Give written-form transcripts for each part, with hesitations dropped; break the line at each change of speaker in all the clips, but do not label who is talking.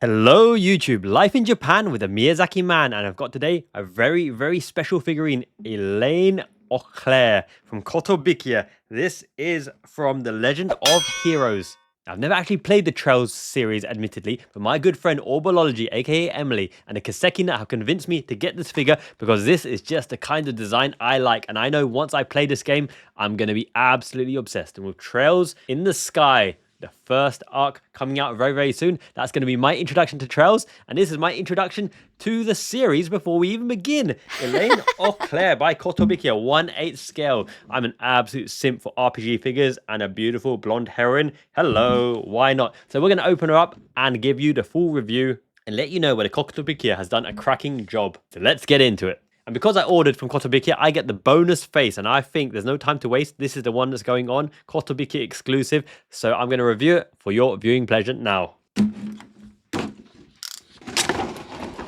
Hello YouTube, Life in Japan with a Miyazaki man, and I've got today a very special figurine, Elaine Auclair from Kotobukiya. This is from The Legend of Heroes. I've never actually played the Trails series, admittedly, but my good friend Orbology, aka Emily, and the Kiseki have convinced me to get this figure because this is just the kind of design I like, and I know once I play this game, I'm going to be absolutely obsessed. And with Trails in the Sky, the first arc coming out very soon. That's going to be my introduction to Trails, and this is my introduction to the series before we even begin. Elaine Auclair by Kotobukiya, 1/8 scale. I'm an absolute simp for RPG figures and a beautiful blonde heroine. Hello, why not? So we're going to open her up and give you the full review and let you know whether Kotobukiya has done a cracking job. So let's get into it. And because I ordered from Kotobukiya, I get the bonus face, and I think there's no time to waste. This is the one that's going on, Kotobukiya exclusive, so I'm going to review it for your viewing pleasure now.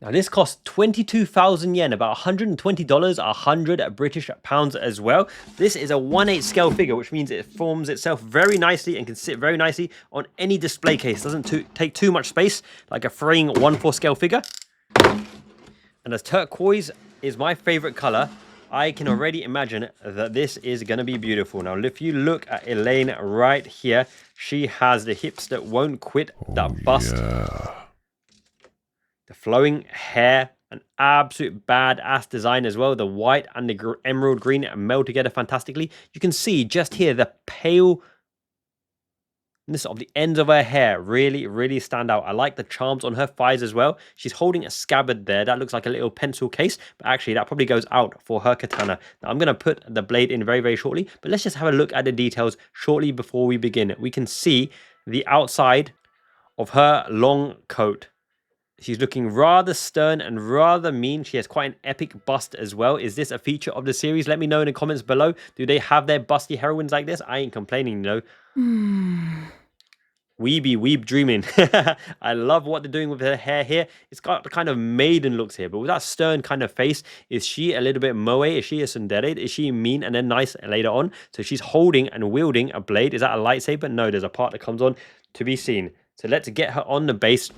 Now this costs 22,000 yen, about $120, 100 British pounds as well. This is a 1/8 scale figure, which means it forms itself very nicely and can sit very nicely on any display case. Doesn't take too much space, like a fraying 1/4 scale figure. And as turquoise is my favorite color, I can already imagine that this is going to be beautiful. Now, if you look at Elaine right here, she has the hips that won't quit, that bust, the flowing hair, an absolute badass design as well. The white and the emerald green meld together fantastically. You can see just here the pale of the ends of her hair really stand out. I like the charms on her thighs as well. She's holding a scabbard there. That looks like a little pencil case, but actually that probably goes out for her katana. Now I'm going to put the blade in very shortly, but let's just have a look at the details shortly before we begin. We can see the outside of her long coat. She's looking rather stern and rather mean. She has quite an epic bust as well. Is this a feature of the series? Let me know in the comments below. Do they have their busty heroines like this? I ain't complaining, you know. Weeb dreaming. I love what they're doing with her hair here. It's got the kind of maiden looks here, but with that stern kind of face, is she a little bit moe? Is she a tsundere? Is she mean and then nice later on? So she's holding and wielding a blade. Is that a lightsaber? No, there's a part that comes on to be seen. So let's get her on the base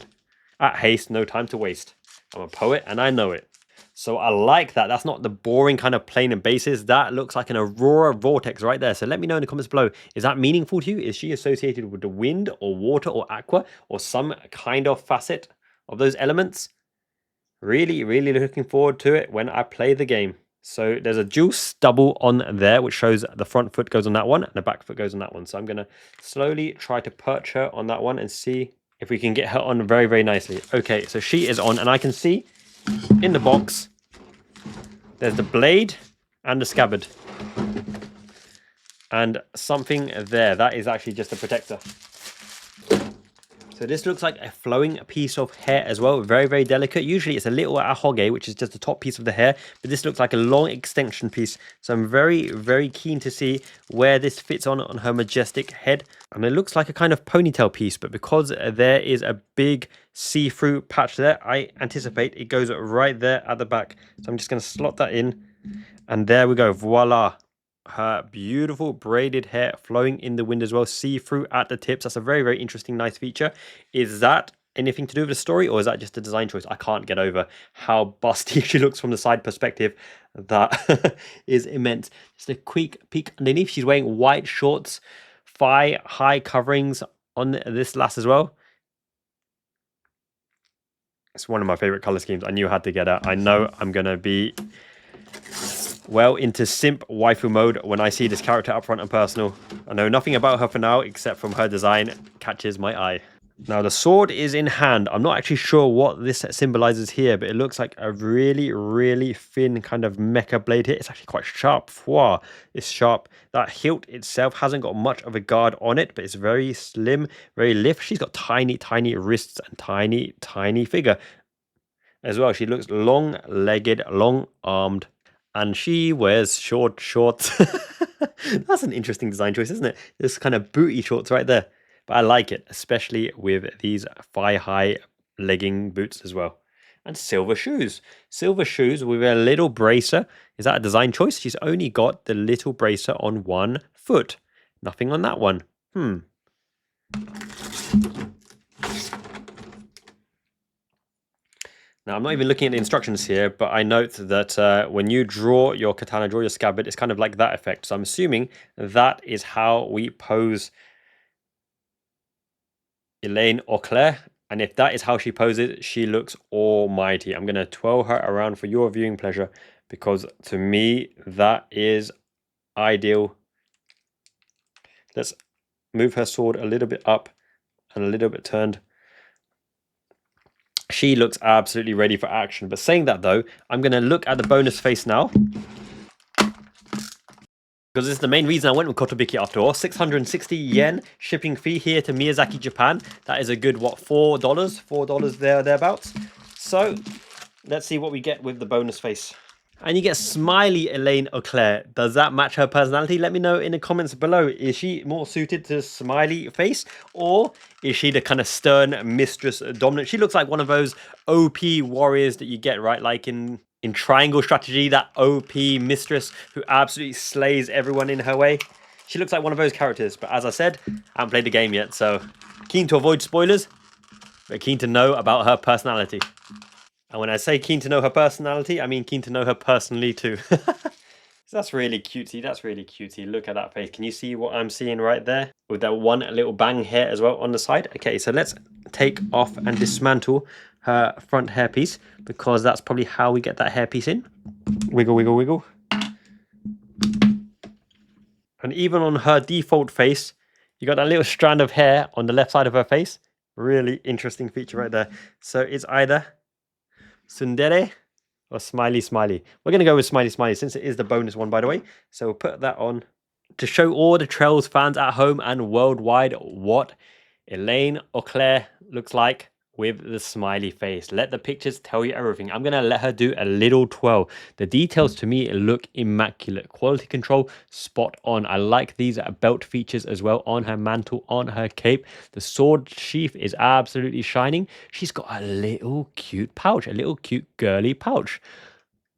at haste. No time to waste. I'm a poet and I know it. So I like that. That's not the boring kind of plain and bases. That looks like an aurora vortex right there. So let me know in the comments below. Is that meaningful to you? Is she associated with the wind or water or aqua or some kind of facet of those elements? Really looking forward to it when I play the game. So there's a dual stubble on there, which shows the front foot goes on that one and the back foot goes on that one. So I'm going to slowly try to perch her on that one and see if we can get her on very nicely. Okay, so she is on, and I can see in the box there's the blade and the scabbard and something there that is actually just a protector. So this looks like a flowing piece of hair as well, very delicate. Usually it's a little ahoge, which is just the top piece of the hair, but this looks like a long extension piece. So I'm very keen to see where this fits on her majestic head. And it looks like a kind of ponytail piece, but because there is a big see-through patch there, I anticipate it goes right there at the back. So I'm just going to slot that in, and there we go, voila. Her beautiful braided hair flowing in the wind as well, see-through at the tips. That's a very interesting, nice feature. Is that anything to do with the story, or is that just a design choice? I can't get over how busty she looks from the side perspective. That is immense. Just a quick peek underneath. She's wearing white shorts, thigh-high coverings on this lass as well. It's one of my favorite color schemes. I knew I had to get her. I know I'm gonna be well into simp waifu mode when I see this character up front and personal. I know nothing about her for now, except from her design catches my eye. Now the sword is in hand. I'm not actually sure what this symbolizes here, but it looks like a really thin kind of mecha blade here. It's actually quite sharp. Wow, it's sharp. That hilt itself hasn't got much of a guard on it, but it's very slim, very lithe. She's got tiny wrists and tiny figure as well. She looks long-legged, long-armed, and she wears short shorts. That's an interesting design choice, isn't it? This kind of booty shorts right there. But I like it, especially with these thigh-high legging boots as well. And silver shoes. Silver shoes with a little bracer. Is that a design choice? She's only got the little bracer on one foot. Nothing on that one. Now, I'm not even looking at the instructions here, but I note that when you draw your katana, draw your scabbard, it's kind of like that effect. So I'm assuming that is how we pose Elaine Auclair. And if that is how she poses, she looks almighty. I'm going to twirl her around for your viewing pleasure because to me, that is ideal. Let's move her sword a little bit up and a little bit turned. She looks absolutely ready for action. But saying that though, I'm going to look at the bonus face now. Because this is the main reason I went with Kotobukiya after all. 660 yen shipping fee here to Miyazaki, Japan. That is a good, what, $4? $4 thereabouts. So let's see what we get with the bonus face. And you get smiley Elaine Auclair. Does that match her personality? Let me know in the comments below. Is she more suited to smiley face? Or is she the kind of stern mistress dominant? She looks like one of those OP warriors that you get, right? Like in triangle strategy, that OP mistress who absolutely slays everyone in her way. She looks like one of those characters. But as I said, I haven't played the game yet. So keen to avoid spoilers, but keen to know about her personality. And when I say keen to know her personality, I mean keen to know her personally too. That's really cutesy. That's really cutesy. Look at that face. Can you see what I'm seeing right there? With that one little bang hair as well on the side. Okay, so let's take off and dismantle her front hairpiece because that's probably how we get that hairpiece in. Wiggle, wiggle, wiggle. And even on her default face, you got that little strand of hair on the left side of her face. Really interesting feature right there. So it's either tsundere or smiley smiley. We're going to go with smiley smiley since it is the bonus one, by the way. So we'll put that on to show all the Trails fans at home and worldwide what Elaine Auclair looks like with the smiley face. Let the pictures tell you everything. I'm going to let her do a little twirl. The details to me look immaculate. Quality control, spot on. I like these belt features as well on her mantle, on her cape. The sword sheath is absolutely shining. She's got a little cute pouch, a little cute girly pouch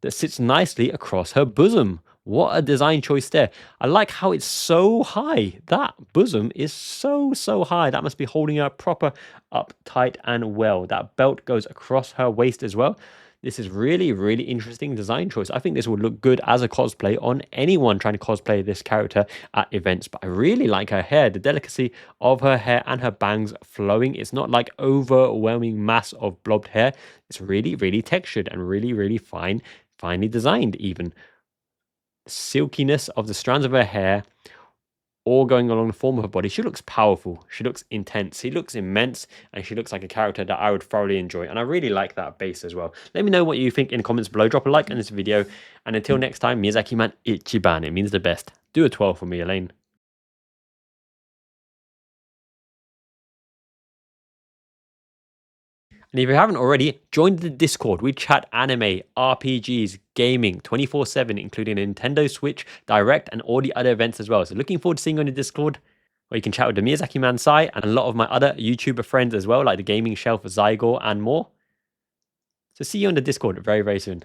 that sits nicely across her bosom. What a design choice there. I like how it's so high. That bosom is so high. That must be holding her proper up tight and well. That belt goes across her waist as well. This is really interesting design choice. I think this would look good as a cosplay on anyone trying to cosplay this character at events. But I really like her hair, the delicacy of her hair and her bangs flowing. It's not like overwhelming mass of blobbed hair. It's really textured and really finely designed even. Silkiness of the strands of her hair all going along the form of her body. She looks powerful. She looks intense. She looks immense. And she looks like a character that I would thoroughly enjoy. And I really like that base as well. Let me know what you think in the comments below. Drop a like on this video. And until next time, Miyazaki man Ichiban. It means the best. Do a 12 for me, Elaine. And if you haven't already, join the Discord. We chat anime, RPGs, gaming 24/7, including Nintendo Switch, Direct, and all the other events as well. So looking forward to seeing you on the Discord, where you can chat with the Miyazaki Man Sai and a lot of my other YouTuber friends as well, like the Gaming Shelf, Zygor, and more. So see you on the Discord very soon.